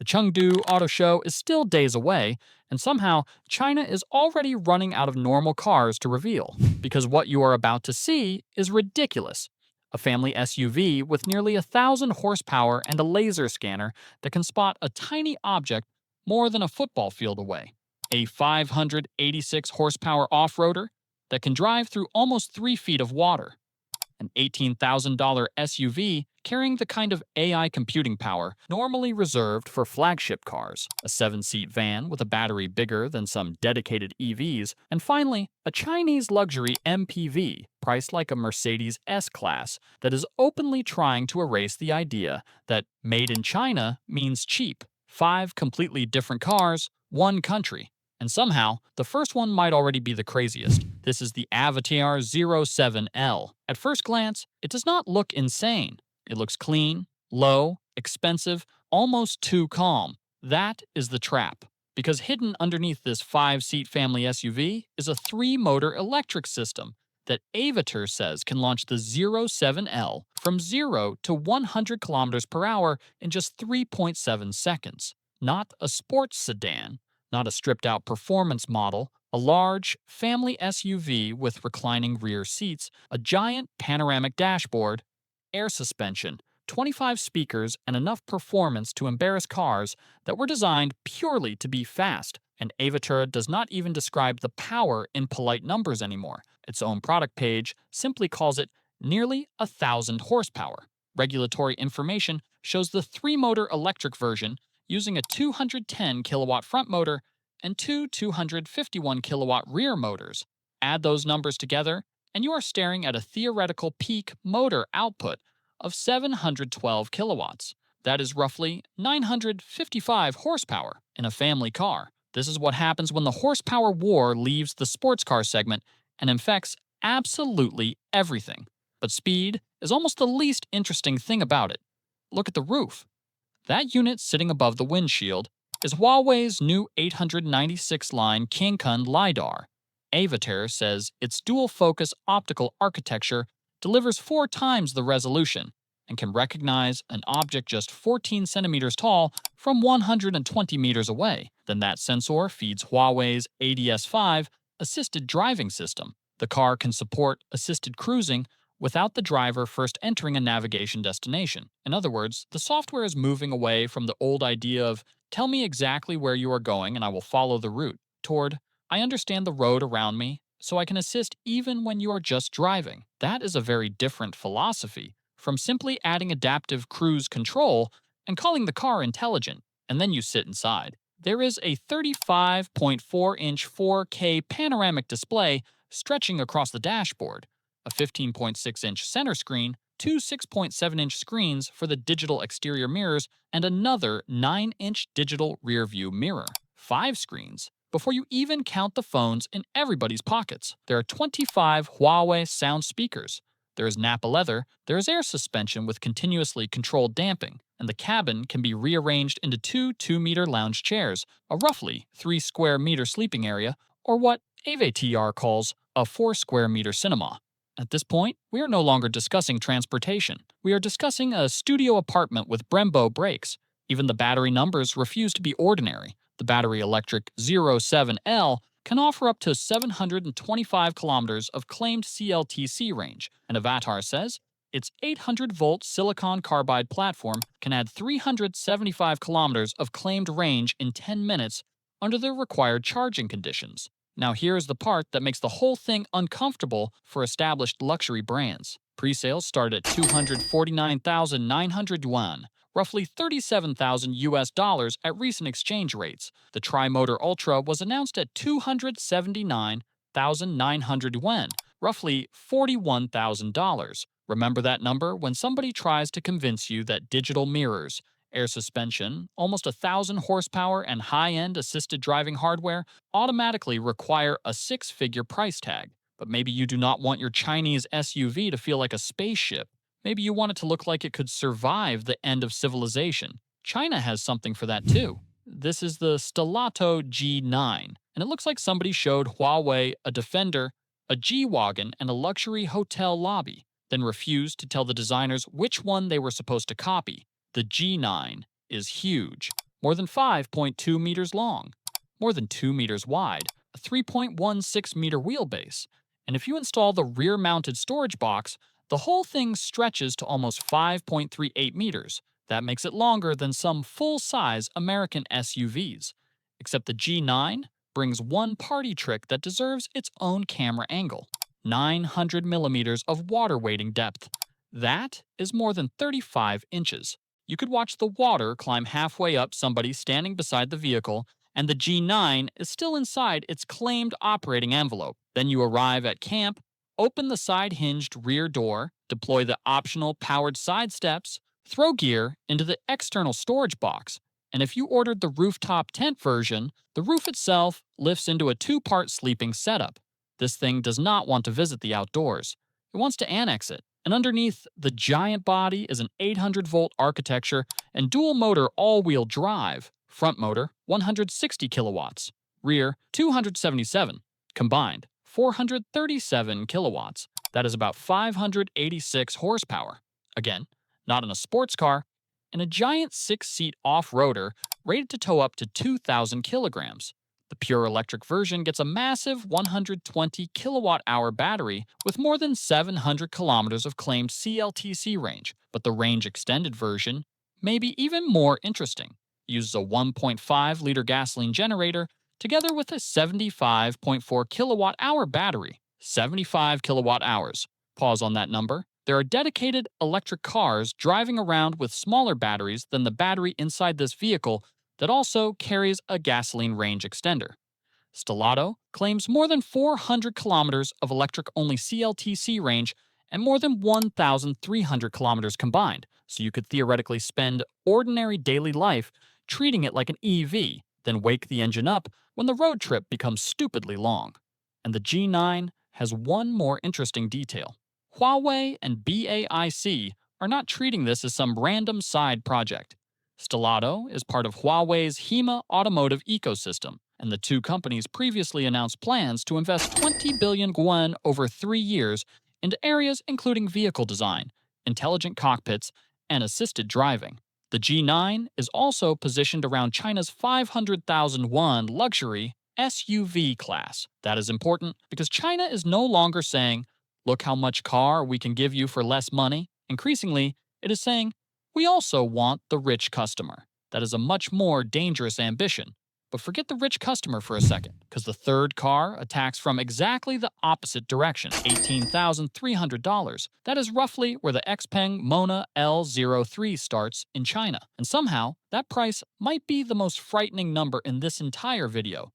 Chengdu Auto Show is still days away, and somehow China is already running out of normal cars to reveal. Because what you are about to see is ridiculous. A family SUV with nearly 1,000 horsepower and a laser scanner that can spot a tiny object more than a football field away. A 586 horsepower off-roader that can drive through almost 3 feet of water. An $18,000 SUV carrying the kind of AI computing power normally reserved for flagship cars, a 7-seat van with a battery bigger than some dedicated EVs, and finally, a Chinese luxury MPV priced like a Mercedes S-Class that is openly trying to erase the idea that made in China means cheap. 5 completely different cars, 1 country. And somehow, the first one might already be the craziest. This is the Avatr 07L. At first glance, it does not look insane. It looks clean, low, expensive, almost too calm. That is the trap. Because hidden underneath this 5-seat family SUV is a 3-motor electric system that Avatr says can launch the 07L from 0 to 100 kilometers per hour in just 3.7 seconds. Not a sports sedan, not a stripped-out performance model, a large, family SUV with reclining rear seats, a giant panoramic dashboard, air suspension, 25 speakers, and enough performance to embarrass cars that were designed purely to be fast. And Avatr does not even describe the power in polite numbers anymore. Its own product page simply calls it nearly 1,000 horsepower. Regulatory information shows the 3-motor electric version using a 210 kilowatt front motor and 2 251 kilowatt rear motors. Add those numbers together, and you are staring at a theoretical peak motor output of 712 kilowatts. That is roughly 955 horsepower in a family car. This is what happens when the horsepower war leaves the sports car segment and infects absolutely everything. But speed is almost the least interesting thing about it. Look at the roof. That unit sitting above the windshield is Huawei's new 896-line King-Kun LiDAR. Avatr says its dual-focus optical architecture delivers 4 times the resolution and can recognize an object just 14 centimeters tall from 120 meters away. Then that sensor feeds Huawei's ADS-5 assisted driving system. The car can support assisted cruising without the driver first entering a navigation destination. In other words, the software is moving away from the old idea of tell me exactly where you are going and I will follow the route, toward I understand the road around me so I can assist even when you are just driving. That is a very different philosophy from simply adding adaptive cruise control and calling the car intelligent, and then you sit inside. There is a 35.4-inch 4K panoramic display stretching across the dashboard, a 15.6-inch center screen, 2 6.7-inch screens for the digital exterior mirrors, and another 9-inch digital rear-view mirror. 5 screens before you even count the phones in everybody's pockets. There are 25 Huawei sound speakers. There is Nappa leather, there is air suspension with continuously controlled damping, and the cabin can be rearranged into 2 2-meter lounge chairs, a roughly 3 square meter sleeping area, or what Avatr calls a 4 square meter cinema. At this point, we are no longer discussing transportation. We are discussing a studio apartment with Brembo brakes. Even the battery numbers refuse to be ordinary. The battery electric 07L can offer up to 725 kilometers of claimed CLTC range, and Avatr says its 800-volt silicon carbide platform can add 375 kilometers of claimed range in 10 minutes under the required charging conditions. Now here's the part that makes the whole thing uncomfortable for established luxury brands. Pre-sales start at 249,900 yuan, roughly $37,000 US at recent exchange rates. The Tri-Motor Ultra was announced at 279,900 yuan, roughly $41,000. Remember that number when somebody tries to convince you that digital mirrors, air suspension, almost 1,000 horsepower, and high-end assisted driving hardware automatically require a 6-figure price tag. But maybe you do not want your Chinese SUV to feel like a spaceship. Maybe you want it to look like it could survive the end of civilization. China has something for that too. This is the Stellato G9, and it looks like somebody showed Huawei a Defender, a G-Wagon, and a luxury hotel lobby, then refused to tell the designers which one they were supposed to copy. The G9 is huge. more than 5.2 meters long, more than 2 meters wide, a 3.16-meter wheelbase, and if you install the rear-mounted storage box, the whole thing stretches to almost 5.38 meters. That makes it longer than some full-size American SUVs. Except the G9 brings one party trick that deserves its own camera angle: 900 millimeters of water wading depth. That is more than 35 inches. You could watch the water climb halfway up somebody standing beside the vehicle, and the G9 is still inside its claimed operating envelope. Then you arrive at camp, open the side-hinged rear door, deploy the optional powered side steps, throw gear into the external storage box, and if you ordered the rooftop tent version, the roof itself lifts into a two-part sleeping setup. This thing does not want to visit the outdoors. It wants to annex it. And underneath the giant body is an 800-volt architecture and dual-motor all-wheel drive. Front motor, 160 kilowatts. Rear, 277. Combined, 437 kilowatts. That is about 586 horsepower. Again, not in a sports car, in a giant 6-seat off-roader rated to tow up to 2,000 kilograms. The pure electric version gets a massive 120 kilowatt-hour battery with more than 700 kilometers of claimed CLTC range, but the range extended version may be even more interesting. It uses a 1.5-liter gasoline generator together with a 75.4 kilowatt-hour battery. 75 kilowatt-hours. Pause on that number. There are dedicated electric cars driving around with smaller batteries than the battery inside this vehicle that also carries a gasoline range extender. Stelato claims more than 400 kilometers of electric-only CLTC range and more than 1,300 kilometers combined, so you could theoretically spend ordinary daily life treating it like an EV, then wake the engine up when the road trip becomes stupidly long. And the G9 has one more interesting detail. Huawei and BAIC are not treating this as some random side project. Stelato is part of Huawei's HEMA automotive ecosystem, and the two companies previously announced plans to invest 20 billion yuan over 3 years into areas including vehicle design, intelligent cockpits, and assisted driving. The G9 is also positioned around China's 500,000 yuan luxury SUV class. That is important because China is no longer saying, "Look how much car we can give you for less money." Increasingly, it is saying, "We also want the rich customer." That is a much more dangerous ambition. But forget the rich customer for a second, because the third car attacks from exactly the opposite direction, $18,300. That is roughly where the XPeng MONA L03 starts in China. And somehow, that price might be the most frightening number in this entire video.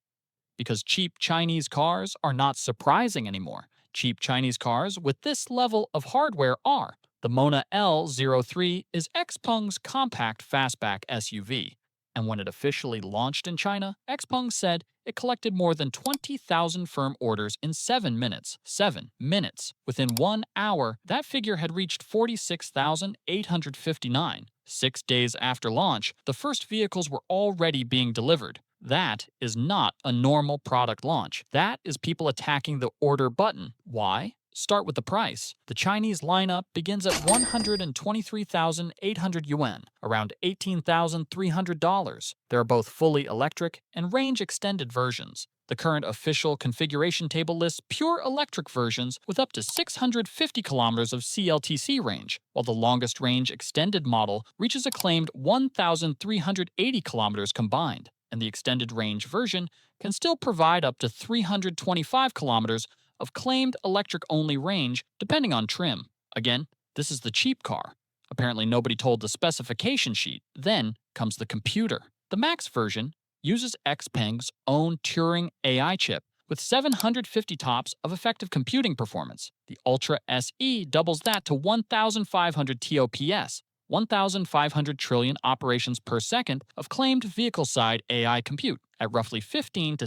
Because cheap Chinese cars are not surprising anymore. Cheap Chinese cars with this level of hardware are. The MONA L03 is XPeng's compact fastback SUV. And when it officially launched in China, XPeng said it collected more than 20,000 firm orders in 7 minutes. 7 minutes. Within 1 hour, that figure had reached 46,859. 6 days after launch, the first vehicles were already being delivered. That is not a normal product launch. That is people attacking the order button. Why? Start with the price. The Chinese lineup begins at 123,800 yuan, around $18,300. There are both fully electric and range-extended versions. The current official configuration table lists pure electric versions with up to 650 kilometers of CLTC range, while the longest range extended model reaches a claimed 1,380 kilometers combined, and the extended range version can still provide up to 325 kilometers of claimed electric-only range depending on trim. Again, this is the cheap car. Apparently nobody told the specification sheet. Then comes the computer. The Max version uses XPeng's own Turing AI chip with 750 TOPS of effective computing performance. The Ultra SE doubles that to 1,500 TOPS, 1,500 trillion operations per second of claimed vehicle-side AI compute at roughly 15 to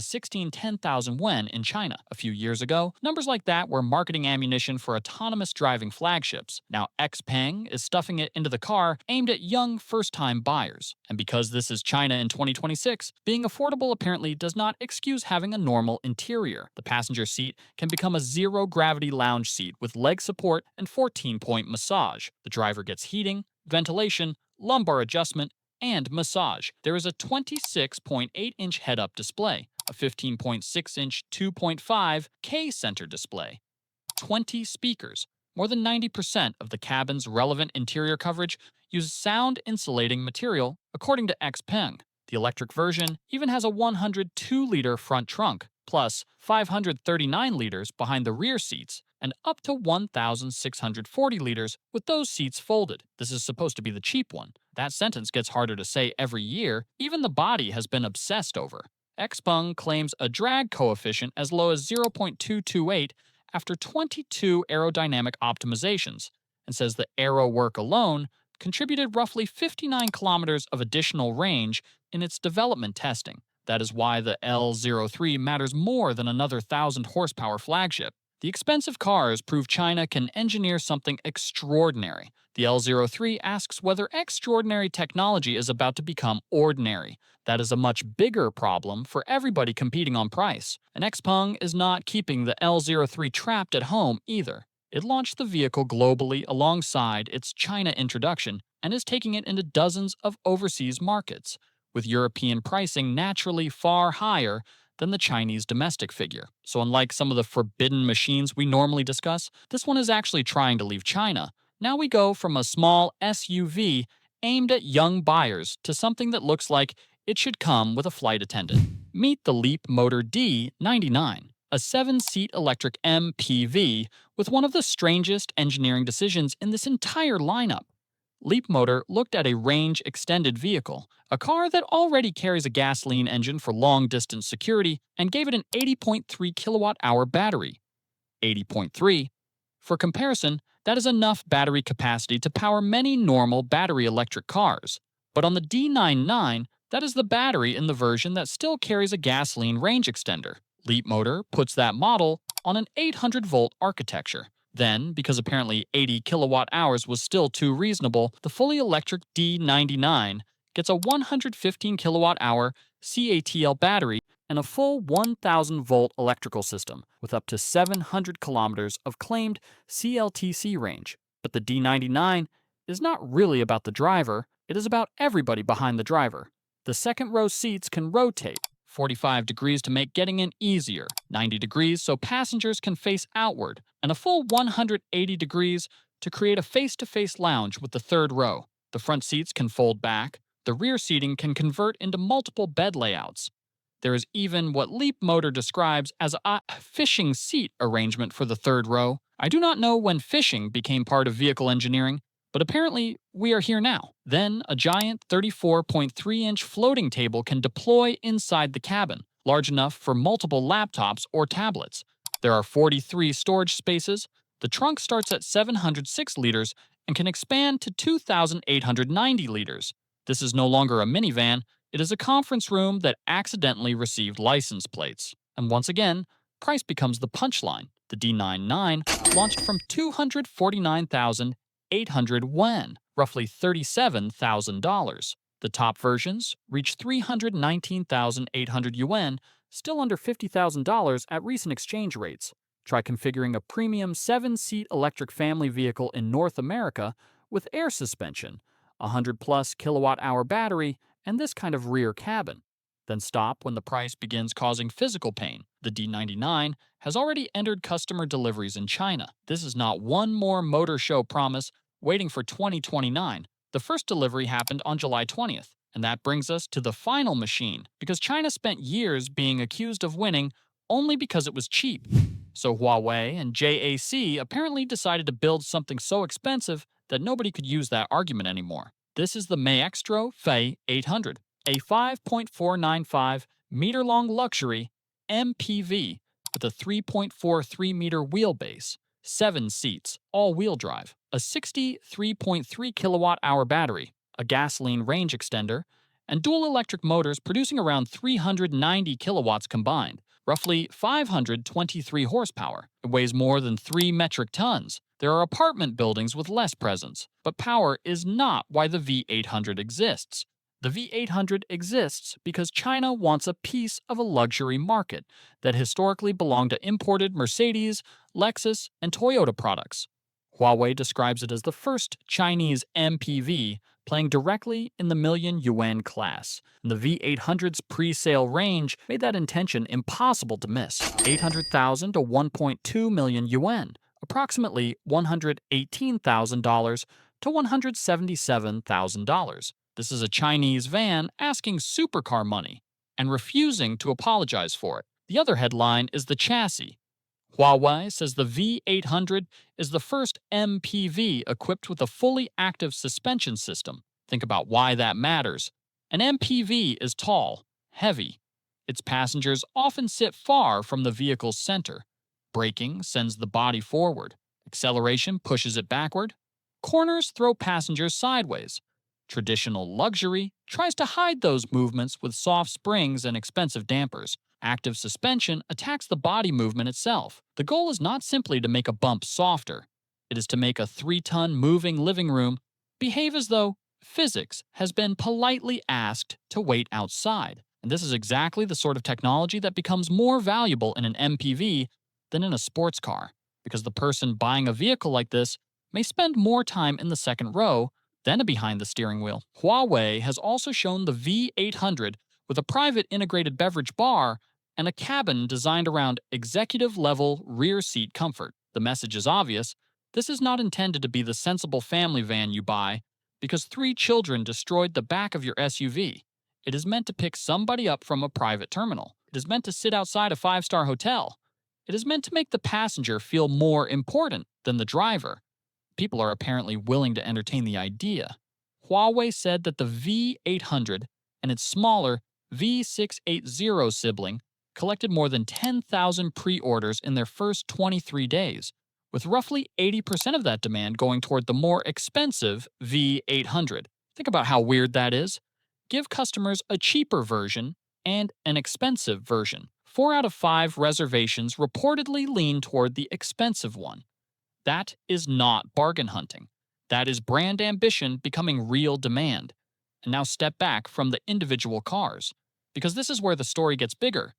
10,000 yuan in China. A few years ago, numbers like that were marketing ammunition for autonomous driving flagships. Now XPeng is stuffing it into the car aimed at young first-time buyers. And because this is China in 2026, being affordable apparently does not excuse having a normal interior. The passenger seat can become a zero-gravity lounge seat with leg support and 14-point massage. The driver gets heating, ventilation, lumbar adjustment, and massage. There is a 26.8-inch head-up display, a 15.6-inch 2.5K center display, 20 speakers. More than 90% of the cabin's relevant interior coverage uses sound-insulating material, according to XPeng. The electric version even has a 102-liter front trunk, plus 539 liters behind the rear seats, and up to 1,640 liters with those seats folded. This is supposed to be the cheap one. That sentence gets harder to say every year. Even the body has been obsessed over. XPeng claims a drag coefficient as low as 0.228 after 22 aerodynamic optimizations, and says the aero work alone contributed roughly 59 kilometers of additional range in its development testing. That is why the L03 matters more than another 1,000 horsepower flagship. The expensive cars prove China can engineer something extraordinary. The L03 asks whether extraordinary technology is about to become ordinary. That is a much bigger problem for everybody competing on price. And XPeng is not keeping the L03 trapped at home either. It launched the vehicle globally alongside its China introduction and is taking it into dozens of overseas markets, with European pricing naturally far higher than the Chinese domestic figure. So unlike some of the forbidden machines we normally discuss, this one is actually trying to leave China. Now we go from a small SUV aimed at young buyers to something that looks like it should come with a flight attendant. Meet the Leap Motor D99, a 7-seat electric MPV with one of the strangest engineering decisions in this entire lineup. Leapmotor looked at a range-extended vehicle, a car that already carries a gasoline engine for long-distance security, and gave it an 80.3 kilowatt-hour battery. 80.3. For comparison, that is enough battery capacity to power many normal battery electric cars. But on the D99, that is the battery in the version that still carries a gasoline range extender. Leapmotor puts that model on an 800-volt architecture. Then, because apparently 80 kilowatt-hours was still too reasonable, the fully electric D99 gets a 115 kilowatt-hour CATL battery and a full 1,000-volt electrical system with up to 700 kilometers of claimed CLTC range. But the D99 is not really about the driver, it is about everybody behind the driver. The second-row seats can rotate, 45 degrees to make getting in easier, 90 degrees so passengers can face outward, and a full 180 degrees to create a face-to-face lounge with the third row. The front seats can fold back, the rear seating can convert into multiple bed layouts. There is even what Leapmotor describes as a fishing seat arrangement for the third row. I do not know when fishing became part of vehicle engineering, but apparently we are here now. Then, a giant 34.3-inch floating table can deploy inside the cabin, large enough for multiple laptops or tablets. There are 43 storage spaces. The trunk starts at 706 liters and can expand to 2,890 liters. This is no longer a minivan, it is a conference room that accidentally received license plates. And once again, price becomes the punchline. The D99 launched from 249,800 yuan, roughly $37,000. The top versions reached 319,800 yuan, still under $50,000 at recent exchange rates. Try configuring a premium 7-seat electric family vehicle in North America with air suspension, a 100-plus kilowatt-hour battery, and this kind of rear cabin. Then stop when the price begins causing physical pain. The D99 has already entered customer deliveries in China. This is not one more motor show promise waiting for 2029. The first delivery happened on July 20th. And that brings us to the final machine, because China spent years being accused of winning only because it was cheap. So Huawei and JAC apparently decided to build something so expensive that nobody could use that argument anymore. This is the Maextro V800, a 5.495 meter-long luxury MPV with a 3.43-meter wheelbase, 7 seats, all-wheel drive, a 63.3 kilowatt-hour battery, a gasoline range extender, and dual electric motors producing around 390 kilowatts combined, roughly 523 horsepower. It weighs more than 3 metric tons. There are apartment buildings with less presence, but power is not why the V800 exists. The V800 exists because China wants a piece of a luxury market that historically belonged to imported Mercedes, Lexus, and Toyota products. Huawei describes it as the first Chinese MPV playing directly in the million yuan class. And the V800's pre-sale range made that intention impossible to miss. 800,000 to 1.2 million yuan, approximately $118,000 to $177,000. This is a Chinese van asking supercar money and refusing to apologize for it. The other headline is the chassis. Huawei says the V800 is the first MPV equipped with a fully active suspension system. Think about why that matters. An MPV is tall, heavy. Its passengers often sit far from the vehicle's center. Braking sends the body forward. Acceleration pushes it backward. Corners throw passengers sideways. Traditional luxury tries to hide those movements with soft springs and expensive dampers. Active suspension attacks the body movement itself. The goal is not simply to make a bump softer. It is to make a 3-ton moving living room behave as though physics has been politely asked to wait outside. And this is exactly the sort of technology that becomes more valuable in an MPV than in a sports car, because the person buying a vehicle like this may spend more time in the second row than behind the steering wheel. Huawei has also shown the V800 with a private integrated beverage bar and a cabin designed around executive-level rear seat comfort. The message is obvious. This is not intended to be the sensible family van you buy because 3 children destroyed the back of your SUV. It is meant to pick somebody up from a private terminal. It is meant to sit outside a 5-star hotel. It is meant to make the passenger feel more important than the driver. People are apparently willing to entertain the idea. Huawei said that the V800 and its smaller V680 sibling collected more than 10,000 pre-orders in their first 23 days, with roughly 80% of that demand going toward the more expensive V800. Think about how weird that is. Give customers a cheaper version and an expensive version. 4 out of 5 reservations reportedly lean toward the expensive one. That is not bargain hunting. That is brand ambition becoming real demand. And now step back from the individual cars, because this is where the story gets bigger.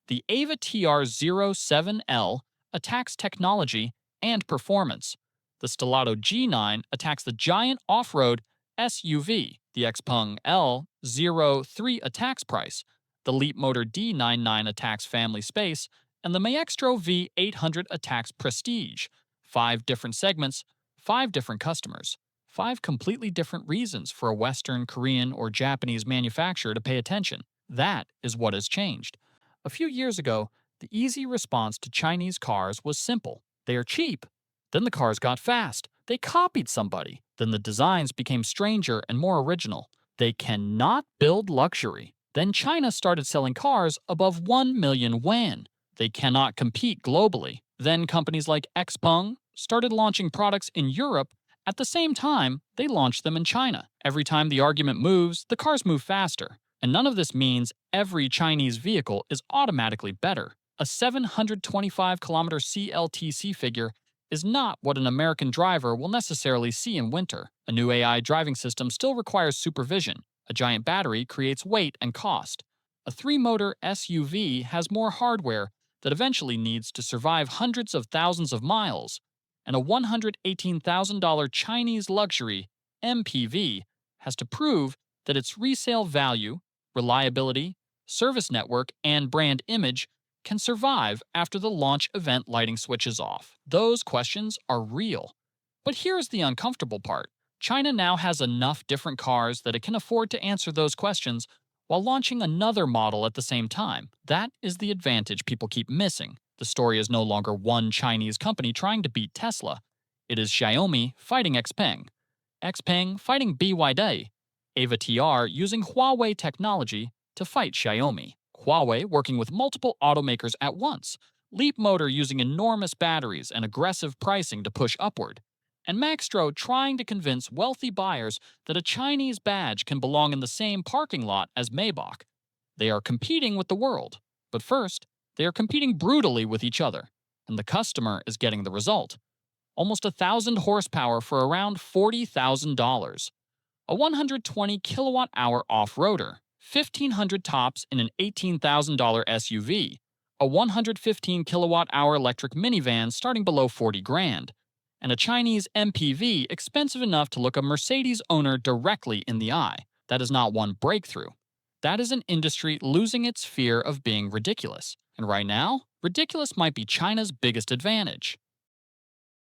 The Avatr 07L attacks technology and performance. The Stellato G9 attacks the giant off-road SUV. The XPeng L03 attacks price. The Leap Motor D99 attacks family space. And the Maextro V800 attacks prestige. 5 different segments, 5 different customers. 5 completely different reasons for a Western, Korean, or Japanese manufacturer to pay attention. That is what has changed. A few years ago, the easy response to Chinese cars was simple. They are cheap. Then the cars got fast. They copied somebody. Then the designs became stranger and more original. They cannot build luxury. Then China started selling cars above 1 million yuan. They cannot compete globally. Then companies like XPeng started launching products in Europe at the same time they launched them in China. Every time the argument moves, the cars move faster. And none of this means every Chinese vehicle is automatically better. A 725-kilometer CLTC figure is not what an American driver will necessarily see in winter. A new AI driving system still requires supervision. A giant battery creates weight and cost. A 3-motor SUV has more hardware that eventually needs to survive hundreds of thousands of miles. And a $118,000 Chinese luxury MPV has to prove that its resale value, reliability, service network, and brand image can survive after the launch event lighting switches off. Those questions are real. But here's the uncomfortable part. China now has enough different cars that it can afford to answer those questions while launching another model at the same time. That is the advantage people keep missing. The story is no longer one Chinese company trying to beat Tesla. It is Xiaomi fighting XPeng, XPeng fighting BYD, Avatr using Huawei technology to fight Xiaomi, Huawei working with multiple automakers at once, Leapmotor using enormous batteries and aggressive pricing to push upward, and Maextro trying to convince wealthy buyers that a Chinese badge can belong in the same parking lot as Maybach. They are competing with the world, but first, they are competing brutally with each other, and the customer is getting the result. Almost 1,000 horsepower for around $40,000. A 120 kilowatt-hour off-roader, 1,500 tops in an $18,000 SUV, a 115 kilowatt-hour electric minivan starting below 40 grand, and a Chinese MPV expensive enough to look a Mercedes owner directly in the eye. That is not one breakthrough. That is an industry losing its fear of being ridiculous. And right now, ridiculous might be China's biggest advantage.